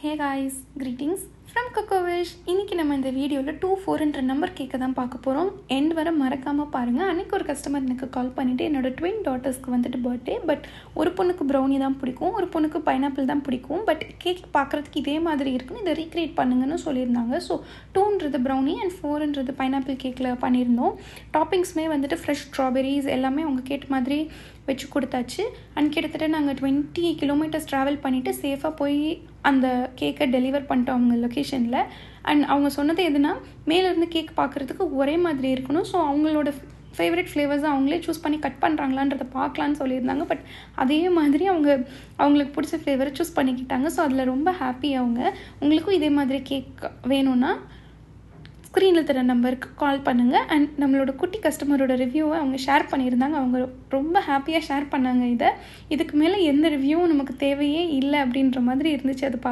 Hey guys, greetings from கொக்கோவிஷ். இன்றைக்கி நம்ம இந்த வீடியோவில் 24 நம்பர் கேட்க தான் பார்க்க போகிறோம். எண்ட் வர மறக்காமல் பாருங்கள். அன்றைக்கி ஒரு கஸ்டமர் எனக்கு கால் பண்ணிவிட்டு என்னோடய ட்வின் டாட்டர்ஸ்க்கு வந்துட்டு பர்த்டே, பட் ஒரு பொண்ணுக்கு ப்ரௌனி தான் பிடிக்கும், ஒரு பொண்ணுக்கு பைனாப்பிள் தான் பிடிக்கும், பட் கேக் பார்க்குறதுக்கு இதே மாதிரி இருக்குன்னு இதை ரீக்ரியேட் பண்ணுங்கன்னு சொல்லியிருந்தாங்க. ஸோ 2ன்றது ப்ரௌனி அண்ட் 4ன்றது பைனாப்பிள் கேக்கில் பண்ணியிருந்தோம். டாப்பிங்ஸுமே வந்துட்டு ஃப்ரெஷ் ஸ்ட்ராபெரிஸ் எல்லாமே அவங்க கேட்ட மாதிரி வச்சு கொடுத்தாச்சு. அண்ட் கிட்டத்தட்ட நாங்கள் 20 கிலோமீட்டர்ஸ் ட்ராவல் பண்ணிவிட்டு சேஃபாக போய் அந்த கேக்கை டெலிவர் பண்ணிட்டோம் அவங்க லொக்கேஷனில். அண்ட் அவங்க சொன்னது எதுனா, மேலேருந்து கேக் பார்க்குறதுக்கு ஒரே மாதிரி இருக்கணும், ஸோ அவங்களோட ஃபேவரட் ஃப்ளேவர்ஸை அவங்களே சூஸ் பண்ணி கட் பண்ணுறாங்களான்றதை பார்க்கலான்னு சொல்லியிருந்தாங்க. பட் அதே மாதிரி அவங்களுக்கு பிடிச்ச ஃப்ளேவரை சூஸ் பண்ணிக்கிட்டாங்க. ஸோ அதில் ரொம்ப ஹாப்பி அவங்க. உங்களுக்கும் இதே மாதிரி கேக் வேணும்னா ஸ்க்ரீனில் தர நம்பருக்கு கால் பண்ணுங்கள். அண்ட் நம்மளோட குட்டி கஸ்டமரோட ரிவ்யூவை அவங்க ஷேர் பண்ணியிருந்தாங்க. அவங்க ரொம்ப ஹாப்பியாக ஷேர் பண்ணாங்க. இதுக்கு மேலே எந்த ரிவ்யூவும் நமக்கு தேவையே இல்லை அப்படின்ற மாதிரி இருந்துச்சு அது பார்க்க.